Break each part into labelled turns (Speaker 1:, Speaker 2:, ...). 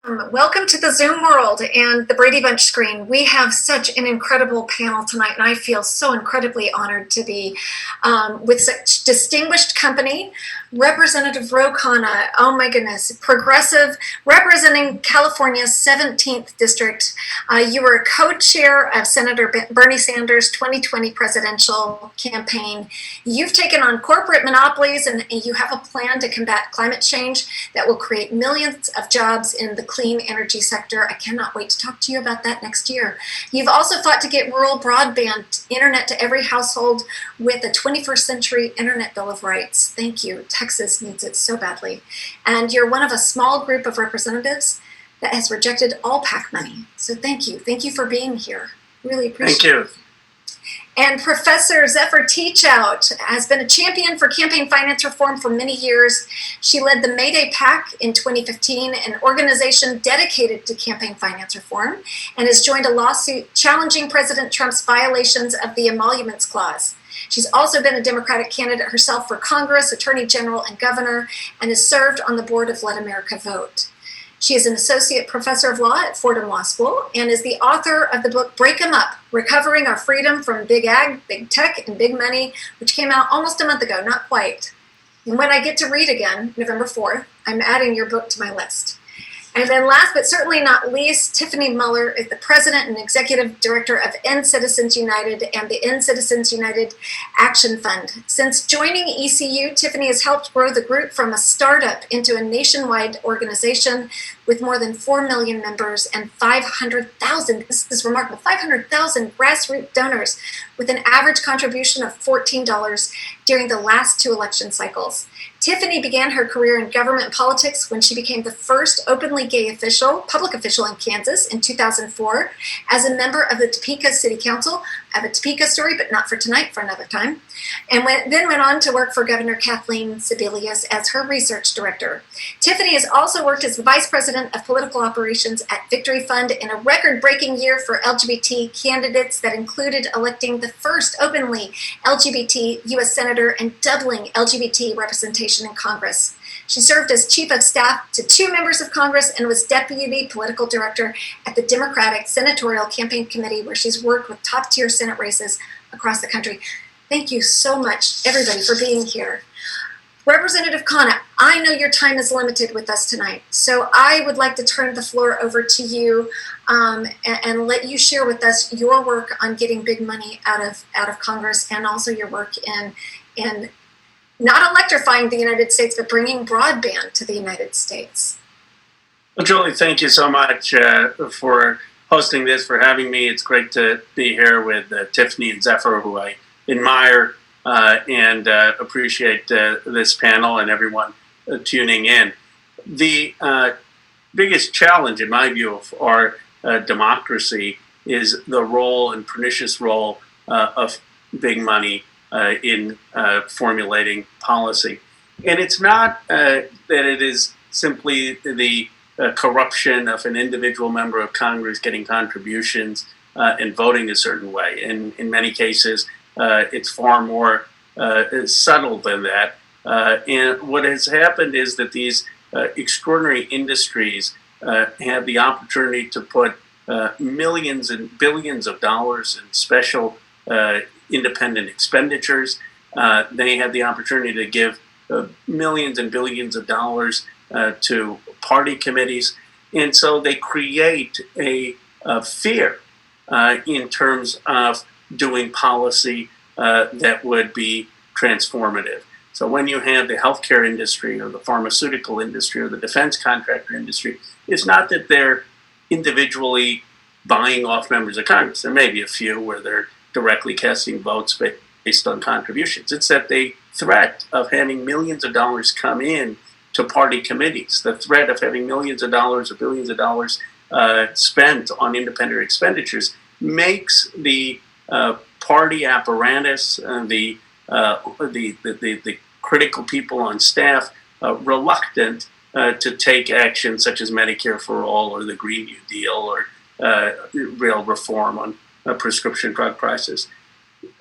Speaker 1: Welcome to the Zoom world and the Brady Bunch screen. We have such an incredible panel tonight, and I feel so incredibly honored to be with such distinguished company. Representative Khanna, oh my goodness, progressive, representing California's 17th district. You were a co-chair of Senator Bernie Sanders' 2020 presidential campaign. You've taken on corporate monopolies, and you have a plan to combat climate change that will create millions of jobs in the clean energy sector. I cannot wait to talk to you about that next year. You've also fought to get rural broadband internet to every household with a 21st century internet bill of rights. Thank you. Texas needs it so badly. And you're one of a small group of representatives that has rejected all PAC money. So thank you. Thank you for being here. Really appreciate it.
Speaker 2: Thank you.
Speaker 1: And Professor Zephyr Teachout has been a champion for campaign finance reform for many years. She led the Mayday PAC in 2015, an organization dedicated to campaign finance reform, and has joined a lawsuit challenging President Trump's violations of the Emoluments Clause. She's also been a Democratic candidate herself for Congress, Attorney General, and Governor, and has served on the board of Let America Vote. She is an associate professor of law at Fordham Law School and is the author of the book Break 'em Up, Recovering Our Freedom from Big Ag, Big Tech, and Big Money, which came out almost a month ago, not quite. And when I get to read again, November 4th, I'm adding your book to my list. And then last but certainly not least, Tiffany Muller is the president and executive director of End Citizens United and the End Citizens United Action Fund. Since joining ECU, Tiffany has helped grow the group from a startup into a nationwide organization with more than 4 million members and 500,000, this is remarkable, 500,000 grassroots donors with an average contribution of $14 during the last 2 election cycles. Tiffany began her career in government politics when she became the first openly gay public official in Kansas in 2004 as a member of the Topeka City Council. I have a Topeka story, but not for tonight, for another time. And then went on to work for Governor Kathleen Sebelius as her research director. Tiffany has also worked as the vice president of political operations at Victory Fund in a record-breaking year for LGBT candidates that included electing the first openly LGBT U.S. senator and doubling LGBT representation in Congress. She served as chief of staff to 2 members of Congress and was deputy political director at the Democratic Senatorial Campaign Committee, where she's worked with top-tier Senate races across the country. Thank you so much, everybody, for being here. Representative Khanna, I know your time is limited with us tonight, so I would like to turn the floor over to you and let you share with us your work on getting big money out of Congress, and also your work in not electrifying the United States, but bringing broadband to the United States.
Speaker 2: Well, Julie, thank you so much for hosting this, for having me. It's great to be here with Tiffany and Zephyr, who I admire and appreciate this panel and everyone tuning in. The biggest challenge, in my view, of our democracy is the role and pernicious role of big money in formulating policy. And it's not that it is simply the corruption of an individual member of Congress getting contributions and voting a certain way. And in many cases, it's far more subtle than that. And what has happened is that these extraordinary industries have the opportunity to put millions and billions of dollars in special independent expenditures. They have the opportunity to give millions and billions of dollars to party committees. And so they create a fear in terms of doing policy that would be transformative. So when you have the healthcare industry or the pharmaceutical industry or the defense contractor industry, it's not that they're individually buying off members of Congress. There may be a few where they're directly casting votes based on contributions. It's that the threat of having millions of dollars come in to party committees, the threat of having millions of dollars or billions of dollars spent on independent expenditures makes the party apparatus, the critical people on staff reluctant to take action such as Medicare for All or the Green New Deal or real reform on prescription drug prices.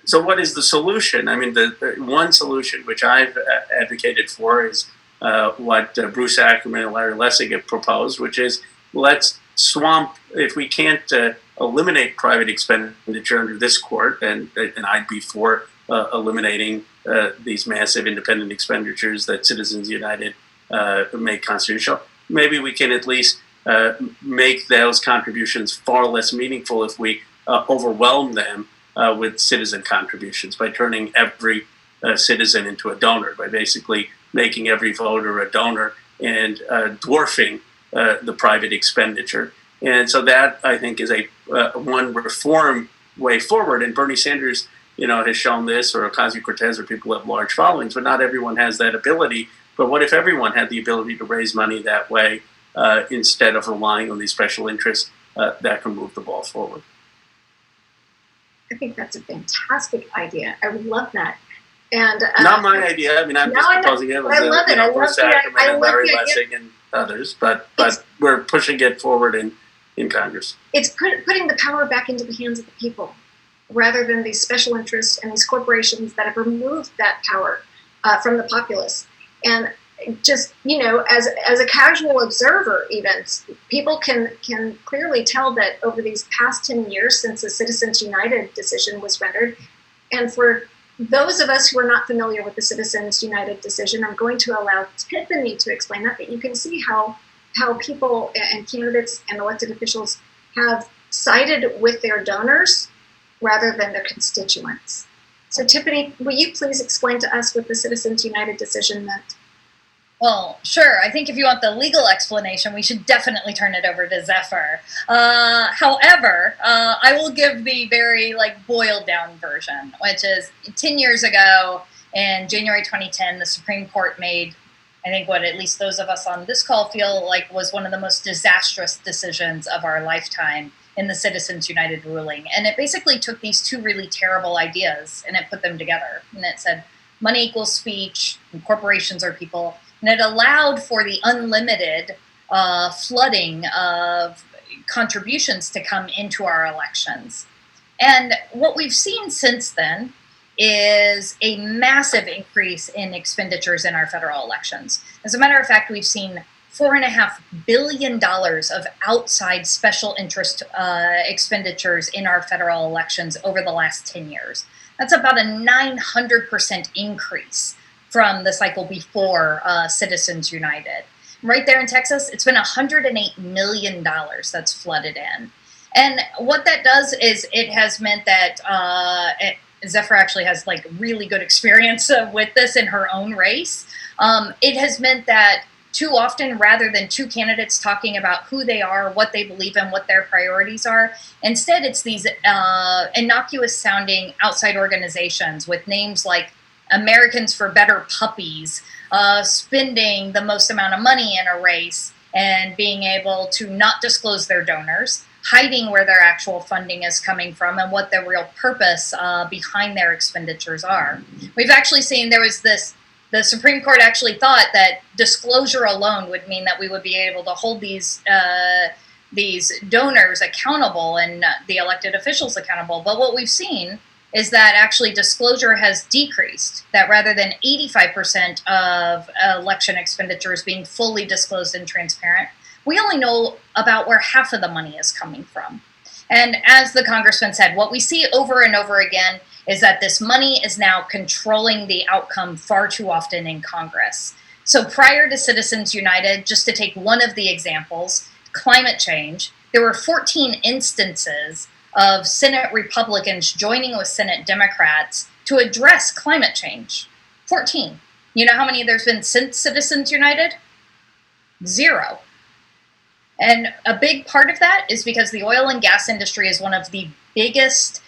Speaker 2: So what is the solution? I mean, the one solution which I've advocated for is what Bruce Ackerman and Larry Lessig have proposed, which is let's swamp, if we can't eliminate private expenditure under this court, and I'd be for eliminating these massive independent expenditures that Citizens United make constitutional. Maybe we can at least make those contributions far less meaningful if we overwhelm them with citizen contributions by turning every citizen into a donor, by basically making every voter a donor and dwarfing the private expenditure. And so that, I think, is a one reform way forward. And Bernie Sanders, has shown this, or Ocasio-Cortez, or people who have large followings, but not everyone has that ability. But what if everyone had the ability to raise money that way instead of relying on these special interests that can move the ball forward?
Speaker 1: I think that's a fantastic idea. I would love that. And
Speaker 2: not my idea. I mean, I'm just proposing it.
Speaker 1: I love it. I love
Speaker 2: the Larry Lessig and others, but we're pushing it forward in Congress.
Speaker 1: It's putting the power back into the hands of the people, rather than these special interests and these corporations that have removed that power from the populace. And just, as a casual observer, even, people can clearly tell that over these past 10 years since the Citizens United decision was rendered, and for those of us who are not familiar with the Citizens United decision, I'm going to allow Tiffany to explain that, but you can see how people and candidates and elected officials have sided with their donors rather than their constituents. So Tiffany, will you please explain to us what the Citizens United decision meant?
Speaker 3: Well, sure. I think if you want the legal explanation, we should definitely turn it over to Zephyr. However, I will give the very boiled down version, which is 10 years ago in January 2010, the Supreme Court made, I think, what at least those of us on this call feel like was one of the most disastrous decisions of our lifetime in the Citizens United ruling. And it basically took these two really terrible ideas and it put them together. And it said money equals speech, and corporations are people. And it allowed for the unlimited flooding of contributions to come into our elections. And what we've seen since then is a massive increase in expenditures in our federal elections. As a matter of fact, we've seen $4.5 billion of outside special interest expenditures in our federal elections over the last 10 years. That's about a 900% increase from the cycle before Citizens United. Right there in Texas, it's been $108 million that's flooded in. And what that does is it has meant that Zephyr actually has really good experience with this in her own race. It has meant that too often, rather than two candidates talking about who they are, what they believe in, what their priorities are, instead it's these innocuous sounding outside organizations with names like Americans for Better Puppies, spending the most amount of money in a race and being able to not disclose their donors, hiding where their actual funding is coming from and what the real purpose behind their expenditures are. We've actually seen the Supreme Court actually thought that disclosure alone would mean that we would be able to hold these donors accountable and the elected officials accountable. But what we've seen is that actually disclosure has decreased, that rather than 85% of election expenditures being fully disclosed and transparent, we only know about where half of the money is coming from. And as the congressman said, what we see over and over again is that this money is now controlling the outcome far too often in Congress. So prior to Citizens United, just to take one of the examples, climate change, there were 14 instances of Senate Republicans joining with Senate Democrats to address climate change. 14. You know how many there's been since Citizens United? 0. And a big part of that is because the oil and gas industry is one of the biggest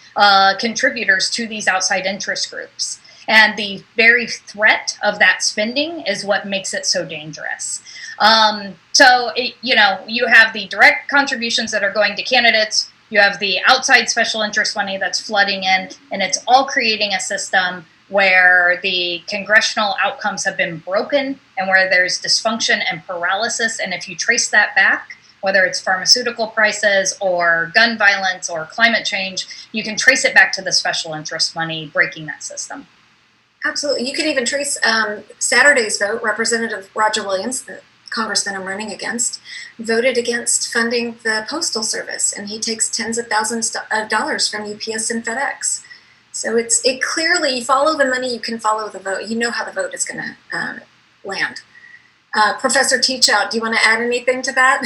Speaker 3: contributors to these outside interest groups. And the very threat of that spending is what makes it so dangerous. You have the direct contributions that are going to candidates. You have the outside special interest money that's flooding in, and it's all creating a system where the congressional outcomes have been broken and where there's dysfunction and paralysis. And if you trace that back, whether it's pharmaceutical prices or gun violence or climate change, you can trace it back to the special interest money breaking that system.
Speaker 1: Absolutely. You could even trace Saturday's vote. Representative Roger Williams, the congressman I'm running against, voted against funding the Postal Service, and he takes tens of thousands of dollars from UPS and FedEx. So it clearly, you follow the money, you can follow the vote. You know how the vote is going to land. Professor Teachout, do you want to add anything to that?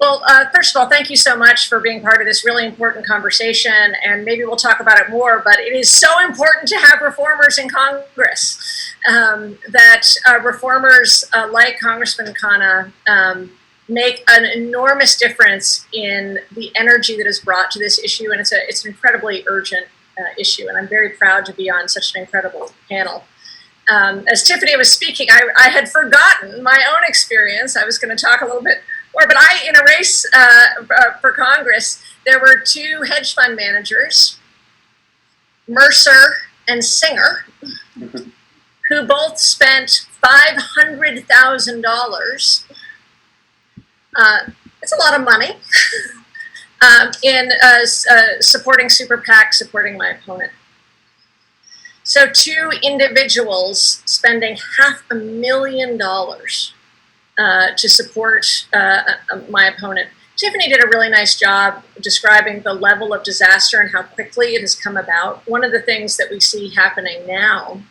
Speaker 4: Well, first of all, thank you so much for being part of this really important conversation, and maybe we'll talk about it more, but it is so important to have reformers in Congress, that reformers like Congressman Khanna make an enormous difference in the energy that is brought to this issue, and it's an incredibly urgent issue, and I'm very proud to be on such an incredible panel. As Tiffany was speaking, I had forgotten my own experience. I was going to talk a little bit more, but in a race for Congress, there were two hedge fund managers, Mercer and Singer, who both spent $500,000. It's a lot of money in supporting super PAC, supporting my opponent. So two individuals spending $500,000 to support my opponent. Tiffany did a really nice job describing the level of disaster and how quickly it has come about. One of the things that we see happening now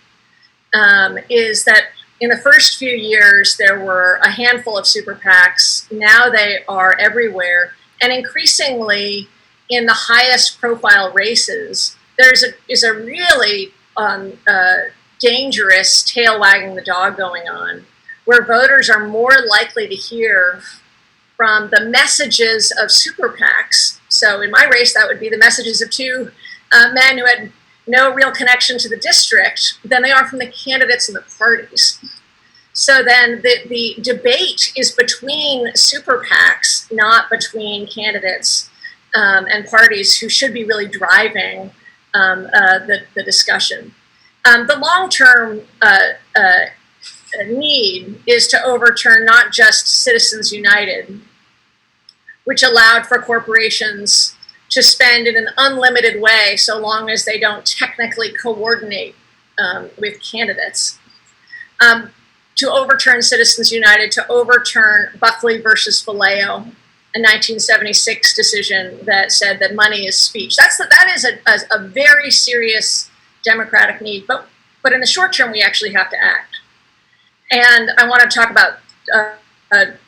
Speaker 4: is that in the first few years, there were a handful of super PACs. Now they are everywhere. And increasingly, in the highest profile races, is a really dangerous tail wagging the dog going on, where voters are more likely to hear from the messages of super PACs. So in my race, that would be the messages of two men who had no real connection to the district than they are from the candidates and the parties. So then the debate is between super PACs, not between candidates and parties who should be really driving the discussion. The long-term need is to overturn not just Citizens United, which allowed for corporations to spend in an unlimited way so long as they don't technically coordinate with candidates. To overturn Citizens United, to overturn Buckley versus Vallejo, a 1976 decision that said that money is speech. That is a very serious democratic need, but in the short term, we actually have to act. And I want to talk about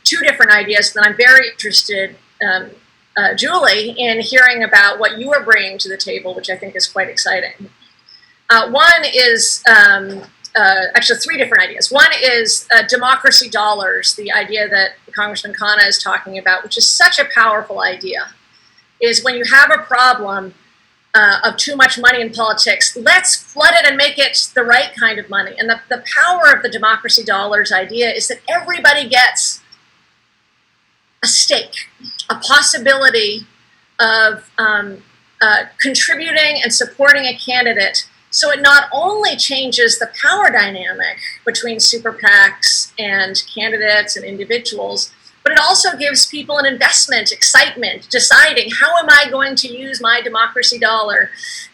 Speaker 4: two different ideas that I'm very interested, Julie, in hearing about what you are bringing to the table, which I think is quite exciting. One is, actually three different ideas. One is democracy dollars, the idea that Congressman Khanna is talking about, which is such a powerful idea, is when you have a problem of too much money in politics, let's flood it and make it the right kind of money. And the power of the democracy dollars idea is that everybody gets a stake, a possibility of contributing and supporting a candidate. So it not only changes the power dynamic between super PACs and candidates and individuals, but it also gives people an investment, excitement, deciding how am I going to use my democracy dollar?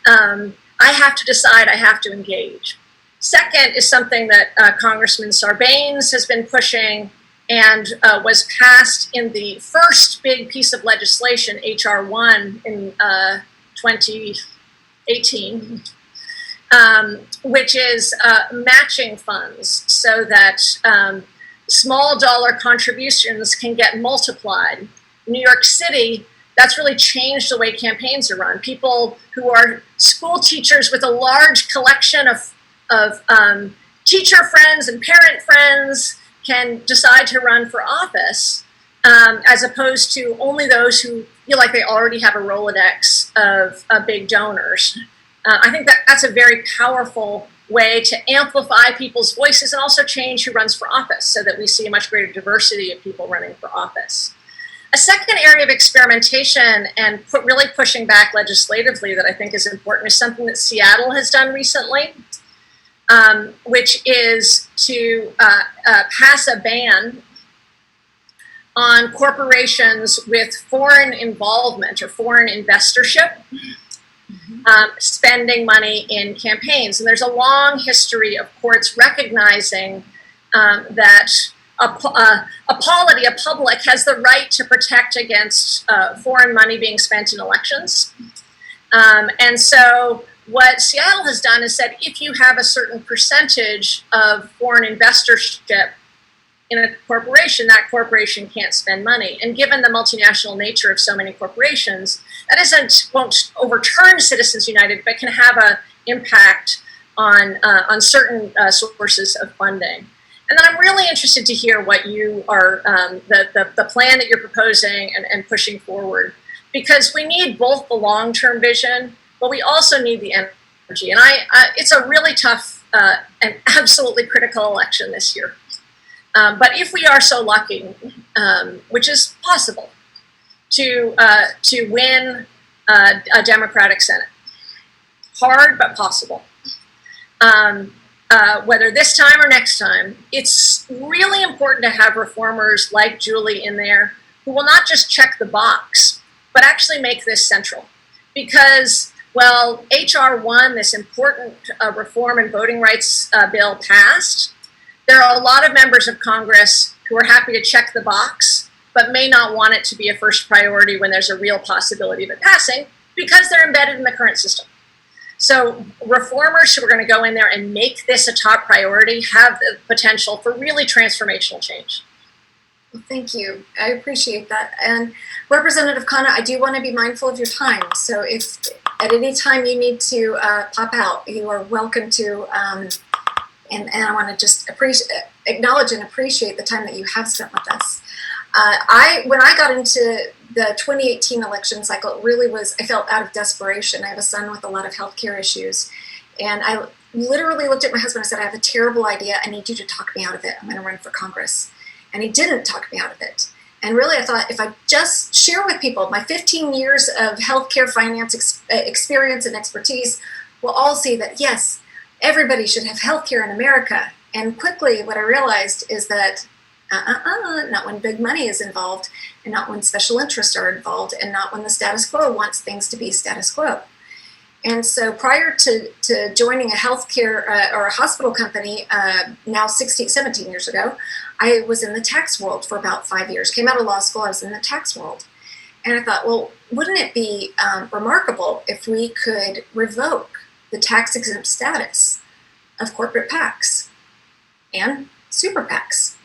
Speaker 4: I have to decide, I have to engage. Second is something that Congressman Sarbanes has been pushing and was passed in the first big piece of legislation, HR 1 in 2018. Which is matching funds so that small dollar contributions can get multiplied. In New York City, that's really changed the way campaigns are run. People who are school teachers with a large collection of teacher friends and parent friends can decide to run for office, as opposed to only those who feel like they already have a Rolodex of big donors. I think that's a very powerful way to amplify people's voices and also change who runs for office so that we see a much greater diversity of people running for office. A second area of experimentation and really pushing back legislatively that I think is important is something that Seattle has done recently, which is to pass a ban on corporations with foreign involvement or foreign investorship. Spending money in campaigns. And there's a long history of courts recognizing that a polity, a public, has the right to protect against foreign money being spent in elections. And so what Seattle has done is said, if you have a certain percentage of foreign investorship in a corporation, that corporation can't spend money. And given the multinational nature of so many corporations, that won't overturn Citizens United, but can have an impact on certain sources of funding. And then I'm really interested to hear what you are, the plan that you're proposing and pushing forward, because we need both the long-term vision, but we also need the energy. And it's a really tough and absolutely critical election this year. But if we are so lucky, which is possible, to win a Democratic Senate, hard but possible, whether this time or next time, it's really important to have reformers like Julie in there who will not just check the box, but actually make this central. Because, well, H.R. 1, this important reform and voting rights bill passed, there are a lot of members of Congress who are happy to check the box, but may not want it to be a first priority when there's a real possibility of it passing, because they're embedded in the current system. So reformers who are going to go in there and make this a top priority have the potential for really transformational change.
Speaker 1: Well, thank you. I appreciate that. And Representative Khanna, I do want to be mindful of your time. So if at any time you need to pop out, you are welcome to. And I want to just acknowledge and appreciate the time that you have spent with us. When I got into the 2018 election cycle, it really was, I felt out of desperation. I have a son with a lot of healthcare issues. And I literally looked at my husband and said, I have a terrible idea. I need you to talk me out of it. I'm going to run for Congress. And he didn't talk me out of it. And really, I thought if I just share with people my 15 years of healthcare finance experience and expertise, we'll all see that, yes, everybody should have healthcare in America. And quickly, what I realized is that not when big money is involved, and not when special interests are involved, and not when the status quo wants things to be status quo. And so prior to joining a healthcare or a hospital company, now 17 years ago, I was in the tax world for about 5 years. Came out of law school, I was in the tax world. And I thought, well, wouldn't it be remarkable if we could revoke the tax exempt status of corporate PACs and super PACs?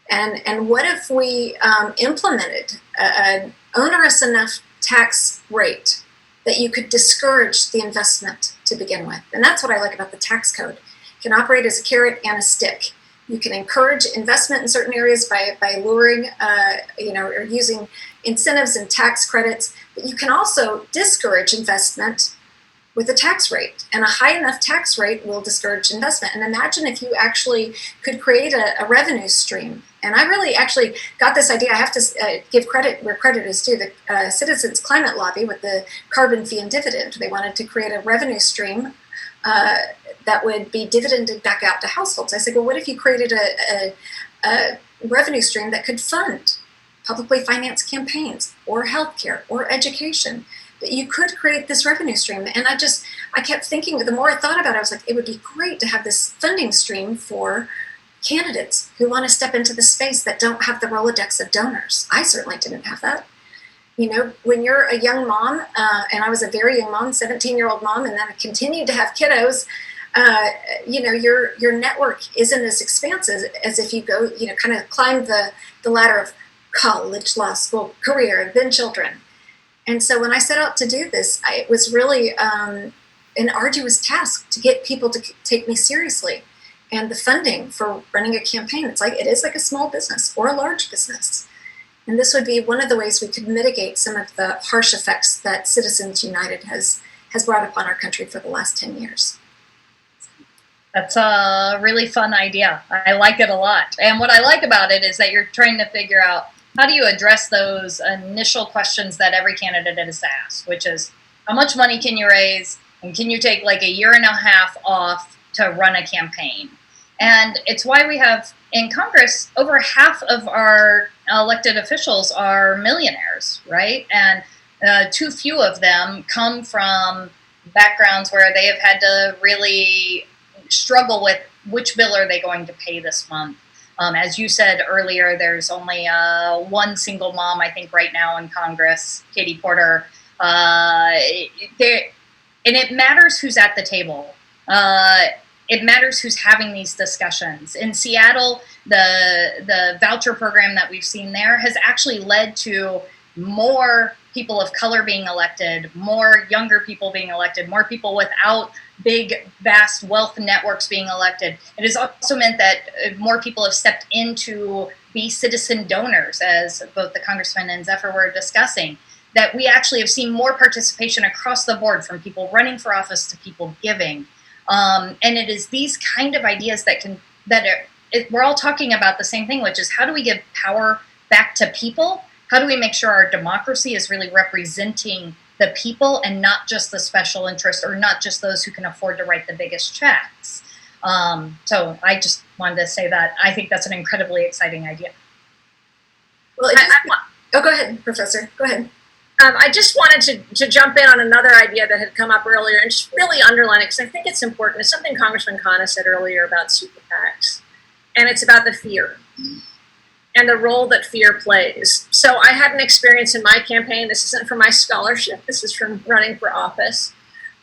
Speaker 1: And what if we implemented an onerous enough tax rate that you could discourage the investment to begin with? And that's what I like about the tax code. It can operate as a carrot and a stick. You can encourage investment in certain areas by luring, or using incentives and tax credits, but you can also discourage investment with a tax rate, and a high enough tax rate will discourage investment. And imagine if you actually could create a revenue stream. And I really actually got this idea. I have to give credit where credit is due. The Citizens Climate Lobby with the carbon fee and dividend, they wanted to create a revenue stream that would be dividended back out to households. I said, well, what if you created a revenue stream that could fund publicly financed campaigns or healthcare or education? That you could create this revenue stream. And I kept thinking, the more I thought about it, I was like, it would be great to have this funding stream for candidates who want to step into the space that don't have the Rolodex of donors. I certainly didn't have that. You know, when you're a young mom, and I was a very young mom, 17-year-old mom, and then I continued to have kiddos, your network isn't as expansive as if you go, kind of climb the ladder of college, law school, career, then children. And so when I set out to do this, it was really an arduous task to get people to take me seriously. And the funding for running a campaign, it is like a small business or a large business. And this would be one of the ways we could mitigate some of the harsh effects that Citizens United has brought upon our country for the last 10 years.
Speaker 3: That's a really fun idea. I like it a lot. And what I like about it is that you're trying to figure out, how do you address those initial questions that every candidate is asked, which is, how much money can you raise, and can you take like a year and a half off to run a campaign? And it's why we have, in Congress, over half of our elected officials are millionaires, right? And too few of them come from backgrounds where they have had to really struggle with which bill are they going to pay this month. As you said earlier, there's only one single mom, I think, right now in Congress, Katie Porter. And it matters who's at the table. It matters who's having these discussions. In Seattle, the voucher program that we've seen there has actually led to more people of color being elected, more younger people being elected, more people without big, vast wealth networks being elected. It has also meant that more people have stepped in to be citizen donors, as both the Congressman and Zephyr were discussing, that we actually have seen more participation across the board, from people running for office to people giving. And it is these kind of ideas we're all talking about the same thing, which is how do we give power back to people? How do we make sure our democracy is really representing the people and not just the special interest, or not just those who can afford to write the biggest checks? So I just wanted to say that I think that's an incredibly exciting idea.
Speaker 1: Well, go ahead, Professor. Go ahead.
Speaker 4: I just wanted to jump in on another idea that had come up earlier and just really underline it, because I think it's important. It's something Congressman Khanna said earlier about super PACs, and it's about the fear and the role that fear plays. So I had an experience in my campaign. This isn't from my scholarship. This is from running for office,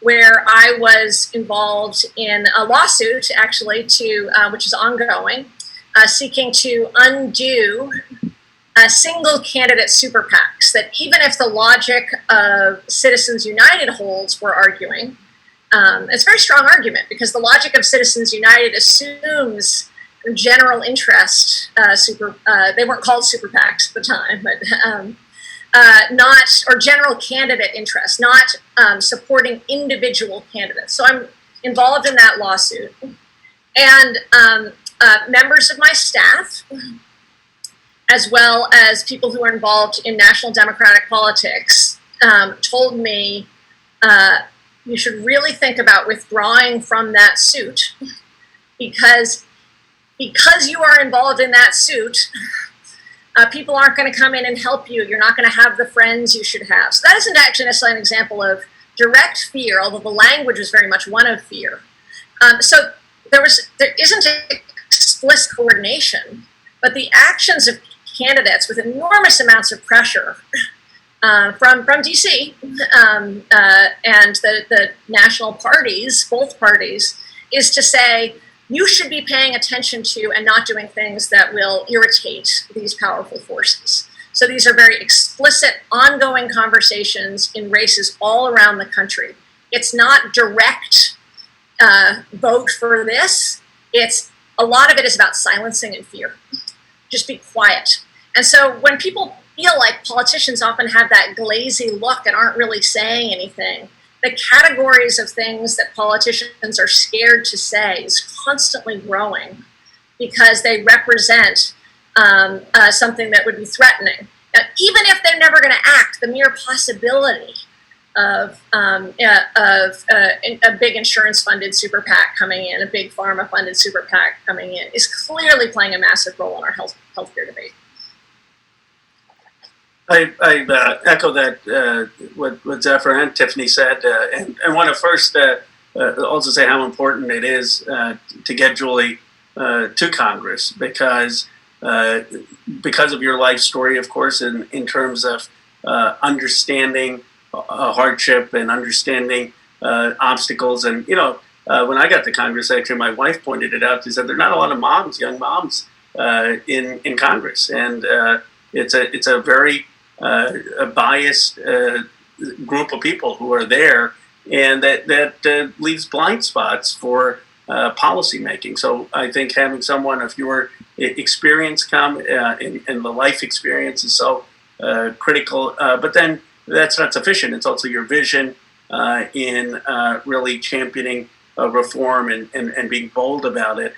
Speaker 4: where I was involved in a lawsuit, actually, which is ongoing, seeking to undo single candidate super PACs, that even if the logic of Citizens United holds, we're arguing, it's a very strong argument, because the logic of Citizens United assumes general interest, they weren't called super PACs at the time, but or general candidate interest, not supporting individual candidates. So I'm involved in that lawsuit. And members of my staff, as well as people who are involved in national Democratic politics, told me, you should really think about withdrawing from that suit, because you are involved in that suit, people aren't going to come in and help you. You're not going to have the friends you should have. So that isn't actually necessarily an example of direct fear, although the language was very much one of fear. So there isn't explicit coordination, but the actions of candidates with enormous amounts of pressure from DC and the national parties, both parties, is to say, you should be paying attention to and not doing things that will irritate these powerful forces. So these are very explicit, ongoing conversations in races all around the country. It's not direct vote for this. A lot of it is about silencing and fear. Just be quiet. And so when people feel like politicians often have that glazy look and aren't really saying anything, the categories of things that politicians are scared to say is constantly growing, because they represent something that would be threatening. Now, even if they're never going to act, the mere possibility of a big insurance-funded super PAC coming in, a big pharma-funded super PAC coming in, is clearly playing a massive role in our healthcare debate.
Speaker 2: I echo that, what Zephyr and Tiffany said, and want to first also say how important it is to get Julie to Congress, because of your life story, of course, in terms of understanding hardship and understanding obstacles. And, when I got to Congress, actually, my wife pointed it out. She said there are not a lot of moms, young moms, in Congress. And it's a very biased group of people who are there, and that leaves blind spots for policy making. So I think having someone of your experience come and the life experience is so critical. But then that's not sufficient. It's also your vision in really championing reform and being bold about it.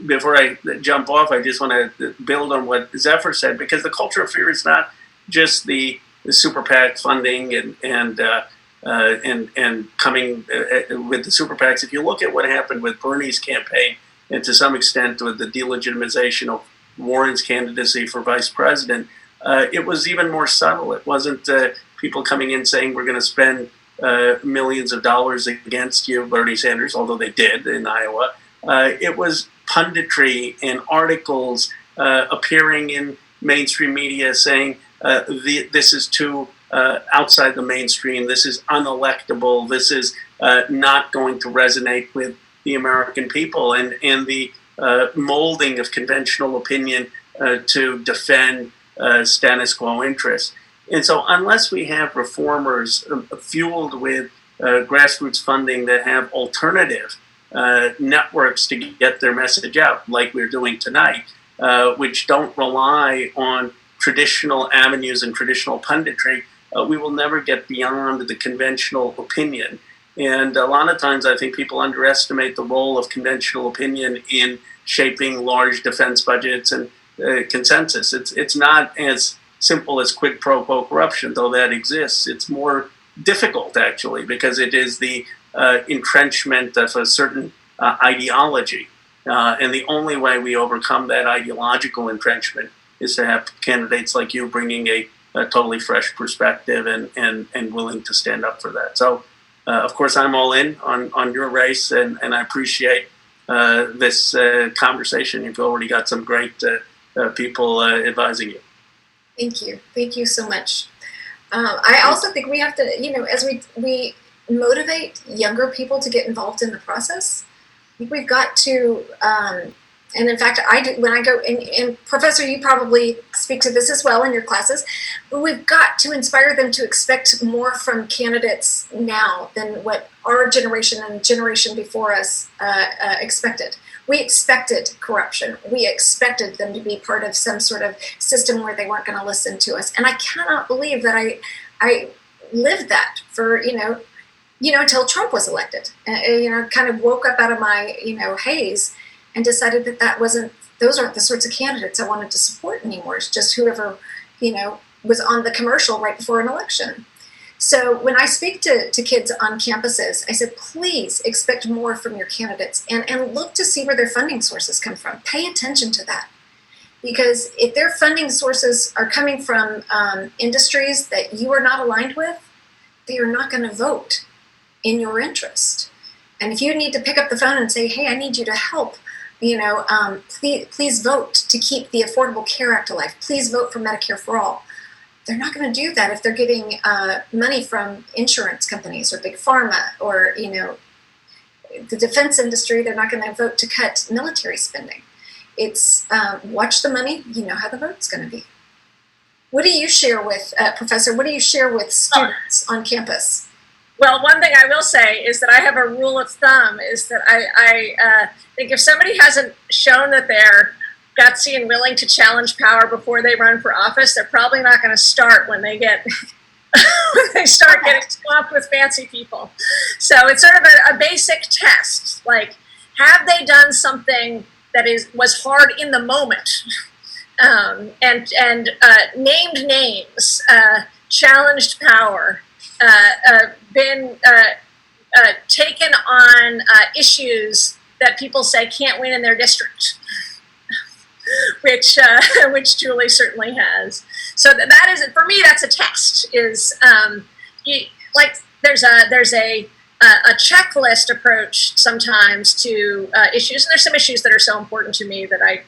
Speaker 2: Before I jump off, I just want to build on what Zephyr said, because the culture of fear is not just the super PAC funding and coming with the super PACs. If you look at what happened with Bernie's campaign, and to some extent with the delegitimization of Warren's candidacy for vice president, it was even more subtle. It wasn't people coming in saying we're going to spend millions of dollars against you, Bernie Sanders, although they did in Iowa. It was punditry and articles appearing in mainstream media saying this is too outside the mainstream, this is unelectable, this is not going to resonate with the American people, and the molding of conventional opinion to defend status quo interests. And so unless we have reformers fueled with grassroots funding that have alternative networks to get their message out, like we're doing tonight, which don't rely on traditional avenues and traditional punditry, we will never get beyond the conventional opinion. And a lot of times I think people underestimate the role of conventional opinion in shaping large defense budgets and consensus. It's not as simple as quid pro quo corruption, though that exists. It's more difficult, actually, because it is the entrenchment of a certain ideology. And the only way we overcome that ideological entrenchment is to have candidates like you bringing a totally fresh perspective and willing to stand up for that. So, of course, I'm all in on your race, and I appreciate this conversation. You've already got some great people advising you.
Speaker 1: Thank you. Thank you so much. I also think we have to, as we motivate younger people to get involved in the process, I think we've got to, and in fact, I do, when I go, and Professor, you probably speak to this as well in your classes, but we've got to inspire them to expect more from candidates now than what our generation and the generation before us expected. We expected corruption. We expected them to be part of some sort of system where they weren't going to listen to us. And I cannot believe that I lived that for, until Trump was elected. Kind of woke up out of my, haze and decided that those aren't the sorts of candidates I wanted to support anymore. It's just whoever, was on the commercial right before an election. So when I speak to kids on campuses, I said, please expect more from your candidates and look to see where their funding sources come from. Pay attention to that. Because if their funding sources are coming from industries that you are not aligned with, they are not going to vote in your interest. And if you need to pick up the phone and say, hey, I need you to help, please vote to keep the Affordable Care Act alive. Please vote for Medicare for All. They're not going to do that if they're getting money from insurance companies or big pharma or, the defense industry. They're not going to vote to cut military spending. It's watch the money, how the vote's going to be. What do you share with, Professor, what do you share with students on campus?
Speaker 4: Well, one thing I will say is that I have a rule of thumb is that I think if somebody hasn't shown that they're gutsy and willing to challenge power before they run for office, they're probably not going to start when they get when they start getting swamped with fancy people. So it's sort of a basic test. Like, have they done something that was hard in the moment, and named names, challenged power, been taken on issues that people say can't win in their district. Which Julie certainly has. So that is, for me, that's a test. Is there's a checklist approach sometimes to issues, and there's some issues that are so important to me that I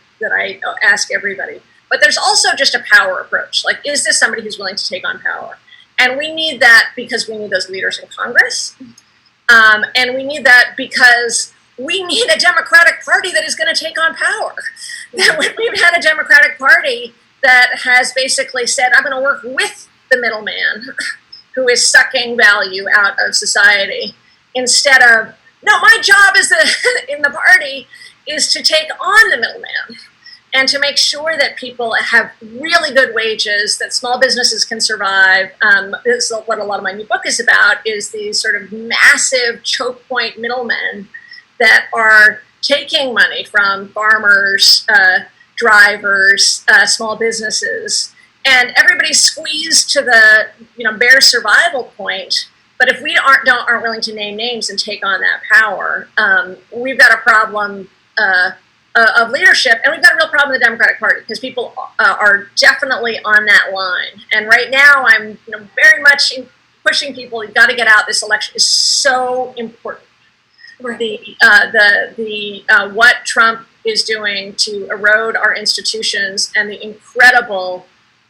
Speaker 4: ask everybody. But there's also just a power approach. Like, is this somebody who's willing to take on power? And we need that because we need those leaders in Congress, and we need that because we need a Democratic Party that is going to take on power. We've had a Democratic Party that has basically said, I'm going to work with the middleman who is sucking value out of society, instead of, no, my job in the party is to take on the middleman and to make sure that people have really good wages, that small businesses can survive. This is what a lot of my new book is about, is these sort of massive choke point middlemen that are taking money from farmers, drivers, small businesses, and everybody's squeezed to the bare survival point. But if we aren't willing to name names and take on that power, we've got a problem of leadership, and we've got a real problem with the Democratic Party, because people are definitely on that line. And right now, I'm very much pushing people. You've got to get out. This election is so important. What Trump is doing to erode our institutions and the incredible,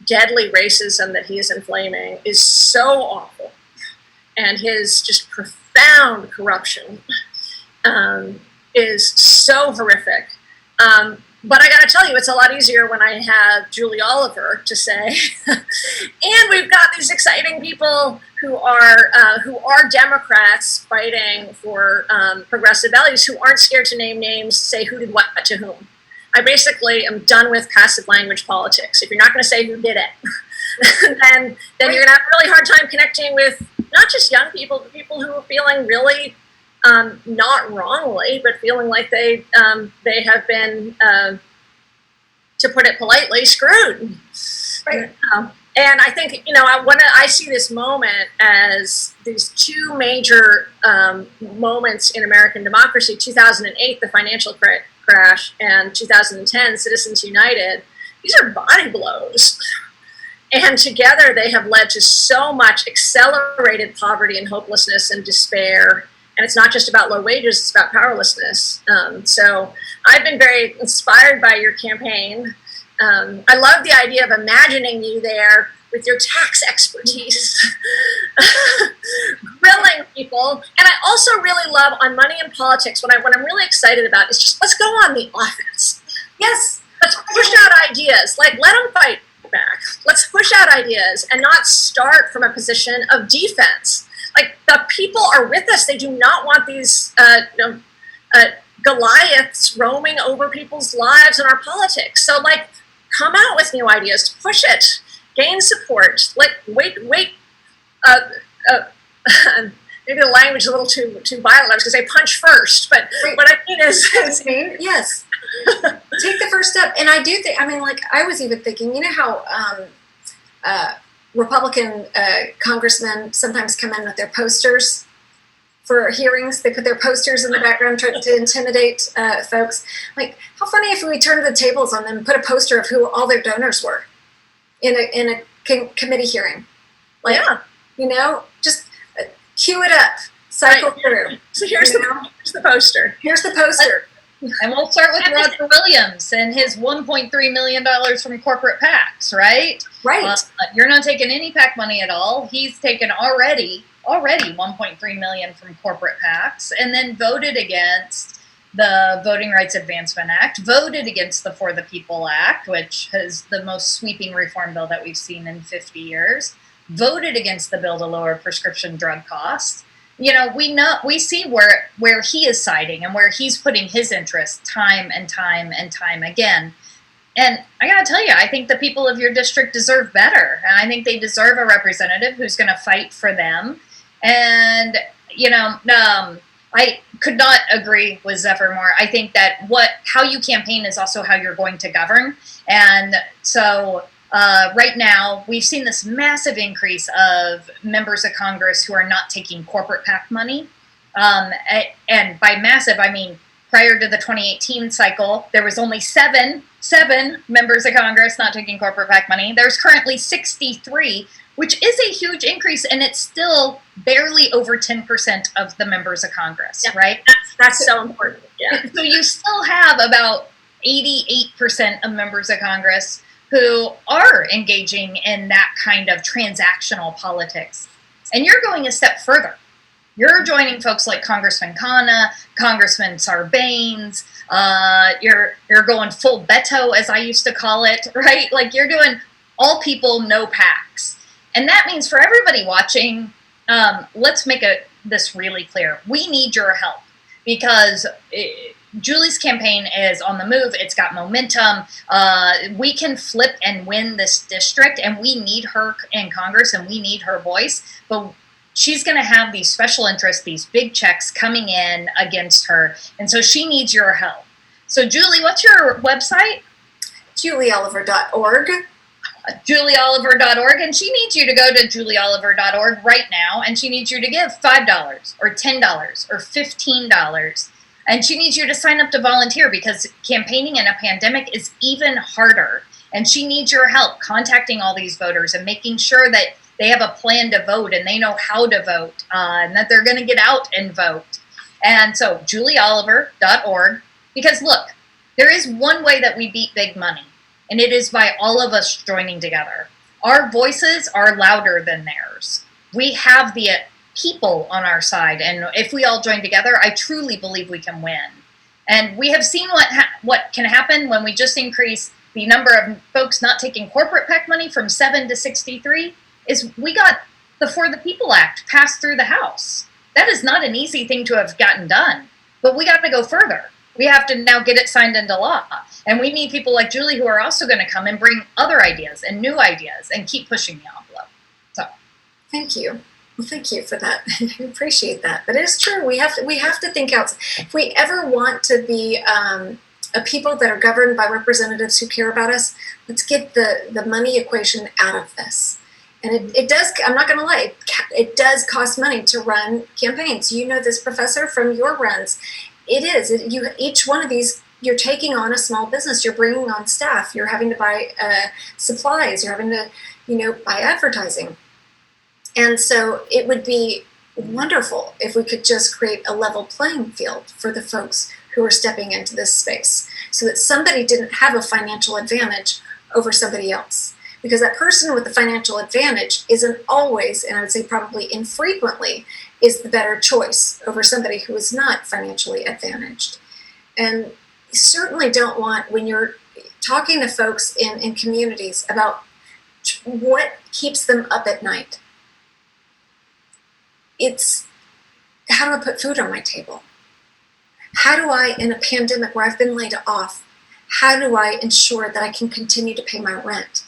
Speaker 4: deadly racism that he is inflaming is so awful. And his just profound corruption is so horrific. But I got to tell you, it's a lot easier when I have Julie Oliver to say, and we've got these exciting people who are Democrats fighting for progressive values, who aren't scared to name names, say who did what to whom. I basically am done with passive language politics. If you're not going to say who did it, then you're going to have a really hard time connecting with not just young people, but people who are feeling really not wrongly, but feeling like they have been, to put it politely, screwed. Right. And I think, I see this moment as these two major moments in American democracy: 2008, the financial crash, and 2010, Citizens United. These are body blows. And together they have led to so much accelerated poverty and hopelessness and despair. And it's not just about low wages, it's about powerlessness. So I've been very inspired by your campaign. I love the idea of imagining you there with your tax expertise, grilling people. And I also really love on Money in Politics, what I'm really excited about is just, let's go on the offense.
Speaker 1: Yes.
Speaker 4: Let's push out ideas. Like, let them fight back. Let's push out ideas and not start from a position of defense. Like, the people are with us. They do not want these Goliaths roaming over people's lives and our politics. So, like, come out with new ideas, push it, gain support. Like, wait. Maybe the language is a little too violent. I was going to say punch first, but what I mean is,
Speaker 1: yes, take the first step. And I do think, I was even thinking, how Republican congressmen sometimes come in with their posters for hearings. They put their posters in the background to intimidate folks. Like, how funny if we turned the tables on them and put a poster of who all their donors were in a committee hearing. Like, just cue it up, cycle through.
Speaker 4: So here's the poster.
Speaker 1: Here's the poster.
Speaker 3: And we'll start with Roger Williams and his $1.3 million from corporate PACs, right?
Speaker 1: Right.
Speaker 3: You're not taking any PAC money at all. He's taken already $1.3 million from corporate PACs, and then voted against the Voting Rights Advancement Act, voted against the For the People Act, which is the most sweeping reform bill that we've seen in 50 years, voted against the bill to lower prescription drug costs. We see where he is siding and where he's putting his interests time and time and time again. And I gotta tell you, I think the people of your district deserve better. And I think they deserve a representative who's gonna fight for them. And, I could not agree with Zephyr more. I think that how you campaign is also how you're going to govern. And so right now, we've seen this massive increase of members of Congress who are not taking corporate PAC money. And by massive, I mean, prior to the 2018 cycle, there was only seven members of Congress not taking corporate PAC money. There's currently 63, which is a huge increase, and it's still barely over 10% of the members of Congress, right?
Speaker 4: That's so important, yeah.
Speaker 3: So you still have about 88% of members of Congress who are engaging in that kind of transactional politics. And you're going a step further. You're joining folks like Congressman Khanna, Congressman Sarbanes, you're going full Beto, as I used to call it, right? Like, you're doing all people, no PACs. And that means for everybody watching, let's make this really clear. We need your help, because Julie's campaign is on the move. It's got momentum. We can flip and win this district, and we need her in Congress, and we need her voice. But she's going to have these special interests, these big checks coming in against her, and so she needs your help. So, Julie, what's your website?
Speaker 1: JulieOliver.org.
Speaker 3: JulieOliver.org, and she needs you to go to JulieOliver.org right now, and she needs you to give $5 or $10 or $15. And she needs you to sign up to volunteer, because campaigning in a pandemic is even harder. And she needs your help contacting all these voters and making sure that they have a plan to vote and they know how to vote, and that they're going to get out and vote. And so JulieOliver.org, because look, There is one way that we beat big money, and it is by all of us joining together. Our voices are louder than theirs. We have the people on our side, and if we all join together, I truly believe we can win. And we have seen what can happen when we just increase the number of folks not taking corporate PAC money from 7 to 63, is we got the For the People Act passed through the House. That is not an easy thing to have gotten done, but we got to go further. We have to now get it signed into law. And we need people like Julie who are also going to come and bring other ideas and new ideas and keep pushing the envelope. So,
Speaker 1: thank you. Well, thank you for that. I appreciate that. But it is true. We have to think out. If we ever want to be a people that are governed by representatives who care about us, let's get the money equation out of this. And it does, I'm not going to lie, it does cost money to run campaigns. You know this, Professor, from your runs. It is. Each one of these, you're taking on a small business. You're bringing on staff. You're having to buy supplies. You're having to, buy advertising. And so it would be wonderful if we could just create a level playing field for the folks who are stepping into this space so that somebody didn't have a financial advantage over somebody else. Because that person with the financial advantage isn't always, and I would say probably infrequently, is the better choice over somebody who is not financially advantaged. And you certainly don't want, when you're talking to folks in communities about what keeps them up at night, it's, how do I put food on my table? How do I, in a pandemic where I've been laid off, how do I ensure that I can continue to pay my rent?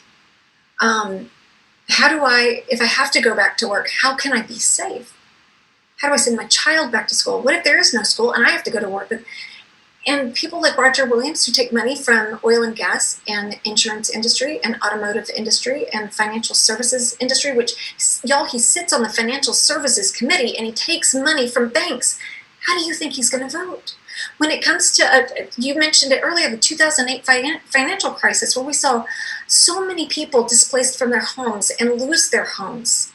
Speaker 1: How do I, if I have to go back to work, how can I be safe? How do I send my child back to school? What if there is no school and I have to go to work? And people like Roger Williams, who take money from oil and gas and insurance industry and automotive industry and financial services industry, which, y'all, he sits on the financial services committee and he takes money from banks. How do you think he's going to vote? When it comes to, you mentioned it earlier, the 2008 financial crisis, where we saw so many people displaced from their homes and lose their homes.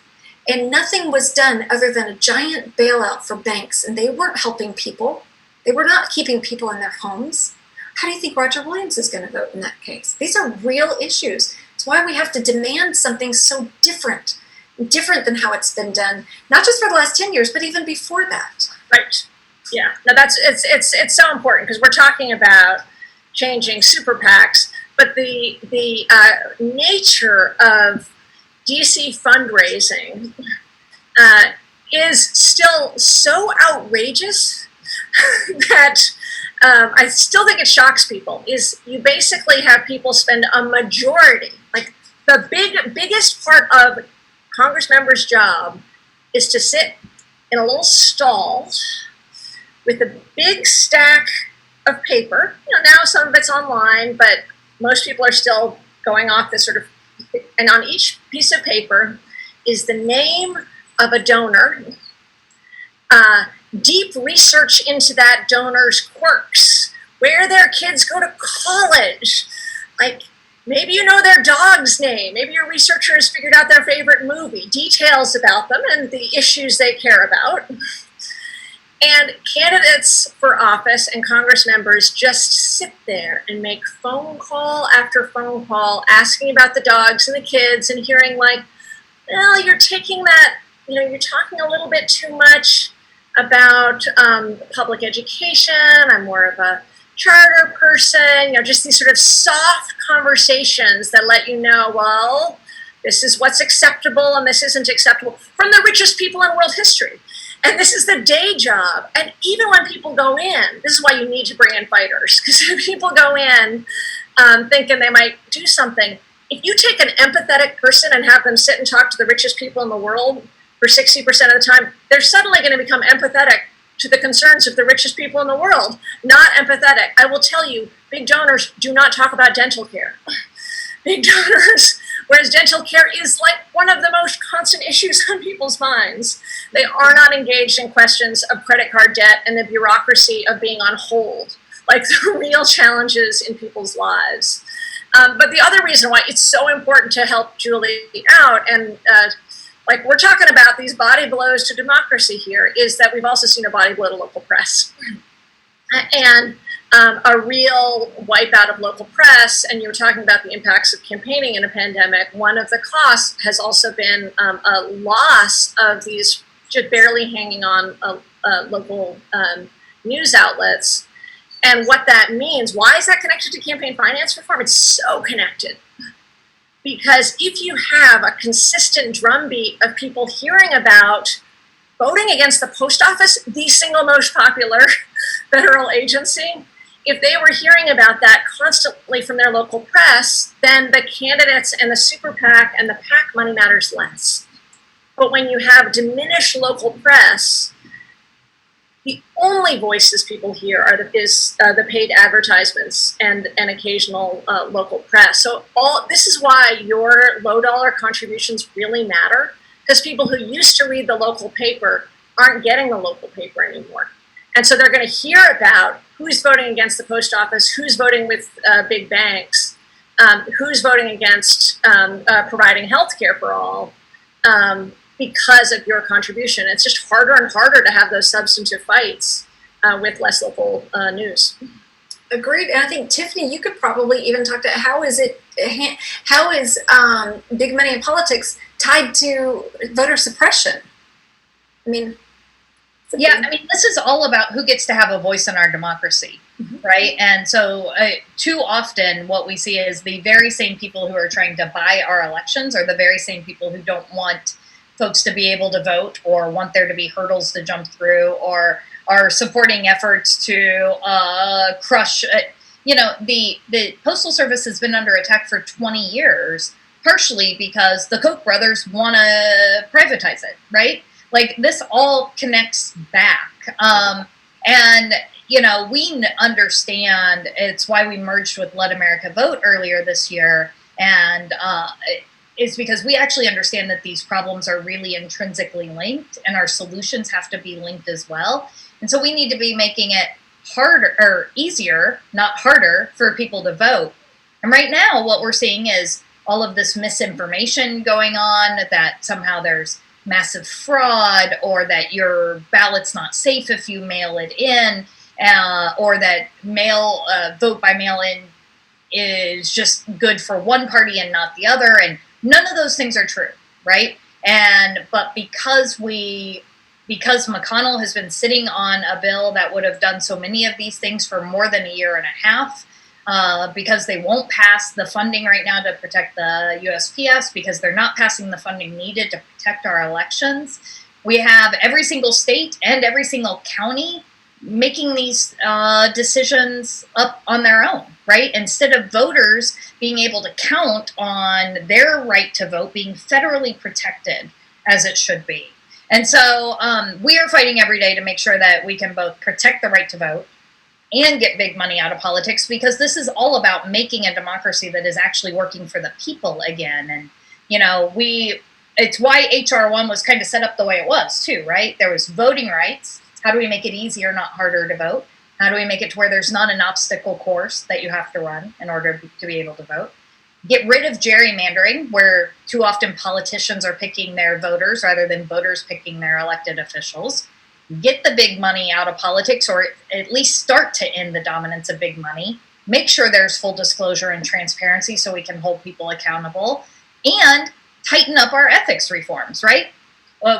Speaker 1: And nothing was done other than a giant bailout for banks. And they weren't helping people. They were not keeping people in their homes. How do you think Roger Williams is going to vote in that case? These are real issues. It's why we have to demand something so different than how it's been done, not just for the last 10 years, but even before that.
Speaker 4: Right. Yeah. No, it's so important because we're talking about changing super PACs, but the nature of DC fundraising is still so outrageous that I still think it shocks people. Is you basically have people spend a majority, like the biggest part of Congress members' job is to sit in a little stall with a big stack of paper. Now some of it's online, but most people are still going off this sort of, and on each piece of paper is the name of a donor, deep research into that donor's quirks, where their kids go to college, like maybe you know their dog's name, maybe your researcher has figured out their favorite movie, details about them and the issues they care about. And candidates for office and Congress members just sit there and make phone call after phone call asking about the dogs and the kids and hearing like, well, you're taking that, you're talking a little bit too much about public education. I'm more of a charter person, just these sort of soft conversations that let you know, well, this is what's acceptable and this isn't acceptable from the richest people in world history. And this is the day job. And even when people go in, this is why you need to bring in fighters, because if people go in thinking they might do something, if you take an empathetic person and have them sit and talk to the richest people in the world for 60% of the time, they're suddenly going to become empathetic to the concerns of the richest people in the world, not empathetic. I will tell you, big donors do not talk about dental care. Big donors, whereas dental care is like one of the most constant issues on people's minds. They are not engaged in questions of credit card debt and the bureaucracy of being on hold, like the real challenges in people's lives. But the other reason why it's so important to help Julie out, and like we're talking about these body blows to democracy here, is that we've also seen a body blow to local press. And a real wipeout of local press. And you were talking about the impacts of campaigning in a pandemic. One of the costs has also been a loss of these just barely hanging on local news outlets. And what that means, why is that connected to campaign finance reform? It's so connected. Because if you have a consistent drumbeat of people hearing about voting against the post office, the single most popular federal agency, if they were hearing about that constantly from their local press, then the candidates and the super PAC and the PAC money matters less. But when you have diminished local press, the only voices people hear are the paid advertisements and occasional local press. So this is why your low dollar contributions really matter, because people who used to read the local paper aren't getting the local paper anymore. And so they're going to hear about who's voting against the post office, who's voting with big banks, who's voting against providing health care for all, because of your contribution. It's just harder and harder to have those substantive fights with less local news.
Speaker 1: Agreed. And I think, Tiffany, you could probably even talk to how is big money in politics tied to voter suppression? I mean,
Speaker 3: yeah, I mean, this is all about who gets to have a voice in our democracy, right? And so too often what we see is the very same people who are trying to buy our elections are the very same people who don't want folks to be able to vote or want there to be hurdles to jump through or are supporting efforts to crush, the Postal Service has been under attack for 20 years, partially because the Koch brothers want to privatize it, right? Like, this all connects back. And, we understand it's why we merged with Let America Vote earlier this year. And it's because we actually understand that these problems are really intrinsically linked and our solutions have to be linked as well. And so we need to be making it harder or easier, not harder, for people to vote. And right now what we're seeing is all of this misinformation going on, that somehow there's massive fraud, or that your ballot's not safe if you mail it in, or that vote by mail-in is just good for one party and not the other, and none of those things are true, right? But because McConnell has been sitting on a bill that would have done so many of these things for more than a year and a half, because they won't pass the funding right now to protect the USPS, because they're not passing the funding needed to protect our elections. We have every single state and every single county making these decisions up on their own, right? Instead of voters being able to count on their right to vote being federally protected as it should be. And so we are fighting every day to make sure that we can both protect the right to vote and get big money out of politics, because this is all about making a democracy that is actually working for the people again. And, it's why HR 1 was kind of set up the way it was too, right? There was voting rights. How do we make it easier, not harder to vote? How do we make it to where there's not an obstacle course that you have to run in order to be able to vote? Get rid of gerrymandering, where too often politicians are picking their voters rather than voters picking their elected officials. Get the big money out of politics, or at least start to end the dominance of big money. Make sure there's full disclosure and transparency so we can hold people accountable, and tighten up our ethics reforms, right?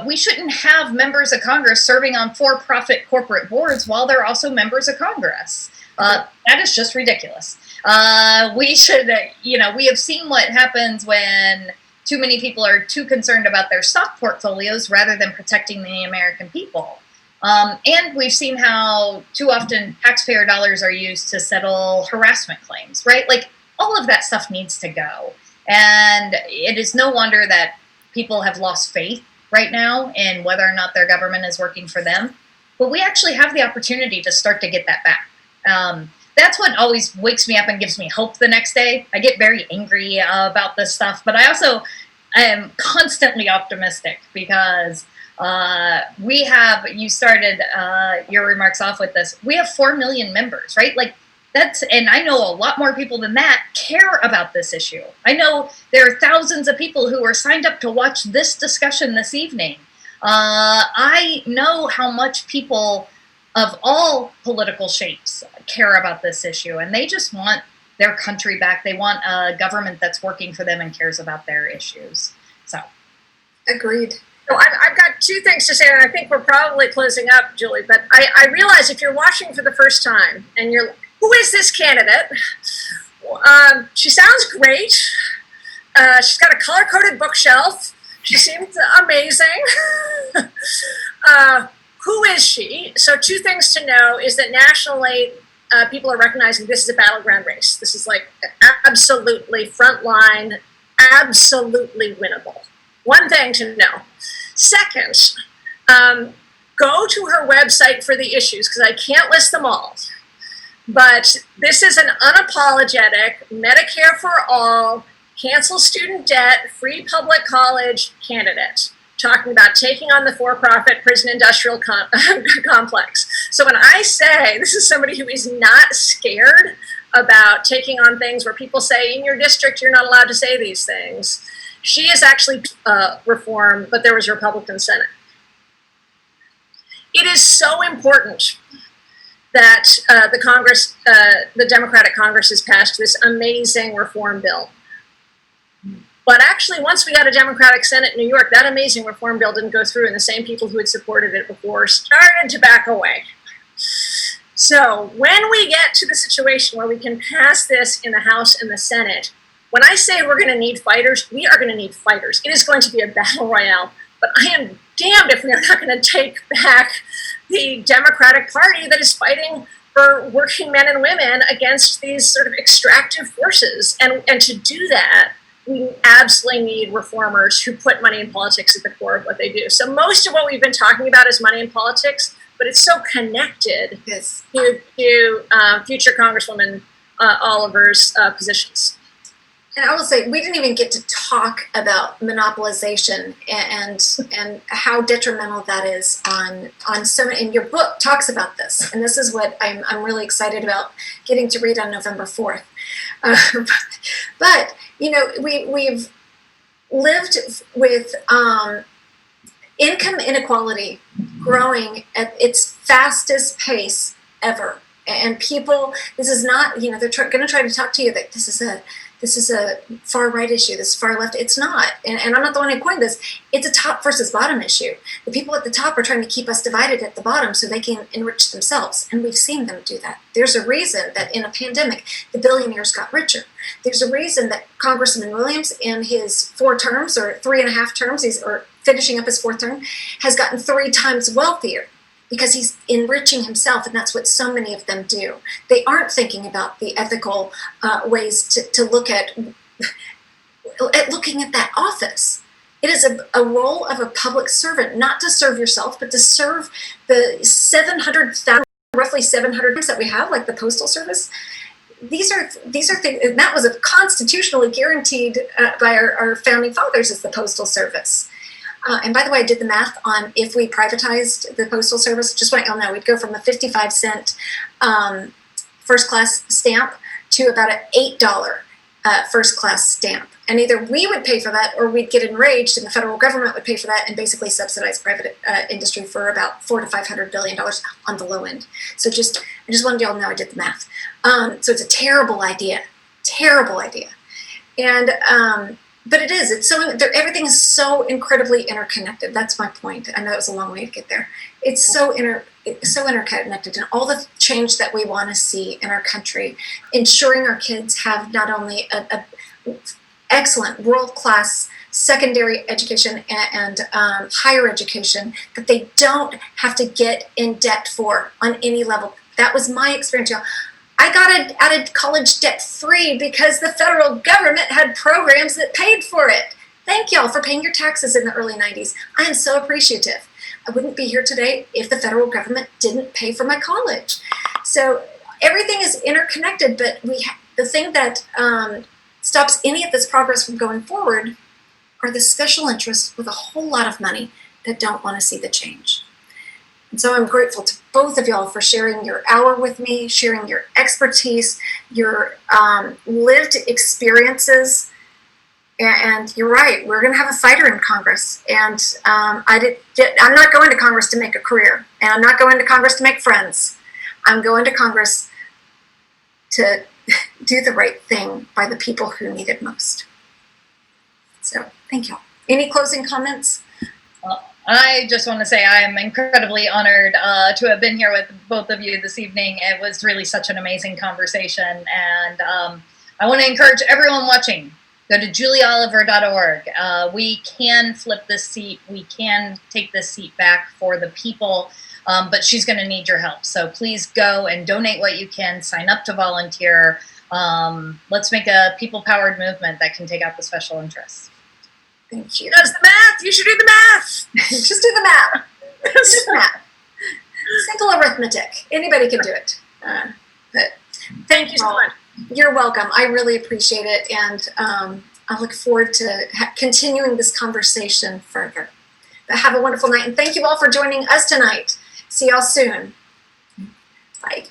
Speaker 3: We shouldn't have members of Congress serving on for-profit corporate boards while they're also members of Congress. That is just ridiculous. We should, we have seen what happens when too many people are too concerned about their stock portfolios rather than protecting the American people. And we've seen how too often taxpayer dollars are used to settle harassment claims, right? Like, all of that stuff needs to go. And it is no wonder that people have lost faith right now in whether or not their government is working for them. But we actually have the opportunity to start to get that back. That's what always wakes me up and gives me hope the next day. I get very angry about this stuff, but I am constantly optimistic, because you started your remarks off with this. We have 4 million members, right? Like, and I know a lot more people than that care about this issue. I know there are thousands of people who are signed up to watch this discussion this evening. I know how much people of all political shapes care about this issue, and they just want their country back. They want a government that's working for them and cares about their issues. So,
Speaker 1: agreed.
Speaker 4: So I've got two things to say, and I think we're probably closing up, Julie, but I realize if you're watching for the first time and you're, who is this candidate? She sounds great. She's got a color-coded bookshelf. She seems amazing. Who is she? So two things to know is that nationally, people are recognizing this is a battleground race. This is like absolutely frontline, absolutely winnable. One thing to know. Second, go to her website for the issues, because I can't list them all. But this is an unapologetic, Medicare for all, cancel student debt, free public college candidate, talking about taking on the for-profit prison industrial complex. So when I say this is somebody who is not scared about taking on things where people say, in your district, you're not allowed to say these things, she is actually reform, but there was a Republican Senate. It is so important that the Democratic Congress has passed this amazing reform bill. But actually, once we got a Democratic Senate in New York, that amazing reform bill didn't go through, and the same people who had supported it before started to back away. So when we get to the situation where we can pass this in the House and the Senate, when I say we're going to need fighters, we are going to need fighters. It is going to be a battle royale, but I am damned if we are not going to take back the Democratic Party that is fighting for working men and women against these sort of extractive forces. And to do that, we absolutely need reformers who put money in politics at the core of what they do. So most of what we've been talking about is money in politics, but it's so connected to future Congresswoman Oliver's positions.
Speaker 1: And I will say, we didn't even get to talk about monopolization and how detrimental that is on so many. And your book talks about this, and this is what I'm really excited about getting to read on November 4th. But you know, we've lived with income inequality growing at its fastest pace ever, and people. This is not, you know, they're going to try to talk to you that this is a far right issue, this is far left. It's not, and I'm not the one who coined this. It's a top versus bottom issue. The people at the top are trying to keep us divided at the bottom so they can enrich themselves, and we've seen them do that. There's a reason that in a pandemic, the billionaires got richer. There's a reason that Congressman Williams, in his 4 terms or 3.5 terms, or finishing up his 4th term, has gotten 3 times wealthier. Because he's enriching himself, and that's what so many of them do. They aren't thinking about the ethical ways to look at looking at that office. It is a role of a public servant, not to serve yourself, but to serve the 700,000, roughly 700 that we have, like the Postal Service. These are things, and that was a constitutionally guaranteed by our founding fathers, as the Postal Service. And by the way, I did the math on if we privatized the Postal Service, just want y'all know, we'd go from a 55-cent first-class stamp to about an $8 first-class stamp. And either we would pay for that, or we'd get enraged and the federal government would pay for that and basically subsidize private industry for about $400 to $500 billion on the low end. So I just wanted y'all to know I did the math. So it's a terrible idea. And but it is. It's so everything is so incredibly interconnected. That's my point. I know it was a long way to get there. It's so interconnected, and all the change that we want to see in our country, ensuring our kids have not only a excellent world-class secondary education and higher education that they don't have to get in debt for on any level. That was my experience, y'all. I got out of college debt-free because the federal government had programs that paid for it. Thank y'all for paying your taxes in the early 90s. I am so appreciative. I wouldn't be here today if the federal government didn't pay for my college. So everything is interconnected, but the thing that stops any of this progress from going forward are the special interests with a whole lot of money that don't want to see the change. And so I'm grateful to both of y'all for sharing your hour with me, sharing your expertise, your lived experiences. And you're right, we're going to have a fighter in Congress. And I'm not going to Congress to make a career, and I'm not going to Congress to make friends. I'm going to Congress to do the right thing by the people who need it most. So thank you. Any closing comments?
Speaker 3: I just want to say I am incredibly honored to have been here with both of you this evening. It was really such an amazing conversation. And I want to encourage everyone watching, go to julieoliver.org. We can flip this seat. We can take this seat back for the people, but she's going to need your help. So please go and donate what you can, sign up to volunteer. Let's make a people-powered movement that can take out the special interests.
Speaker 1: Thank you.
Speaker 4: Does the math? You should do the math.
Speaker 1: Just do the math. Just do the math. Simple arithmetic. Anybody can do it. But
Speaker 4: Thank you so much.
Speaker 1: You're welcome. I really appreciate it, and I look forward to continuing this conversation further. But have a wonderful night, and thank you all for joining us tonight. See y'all soon. Bye.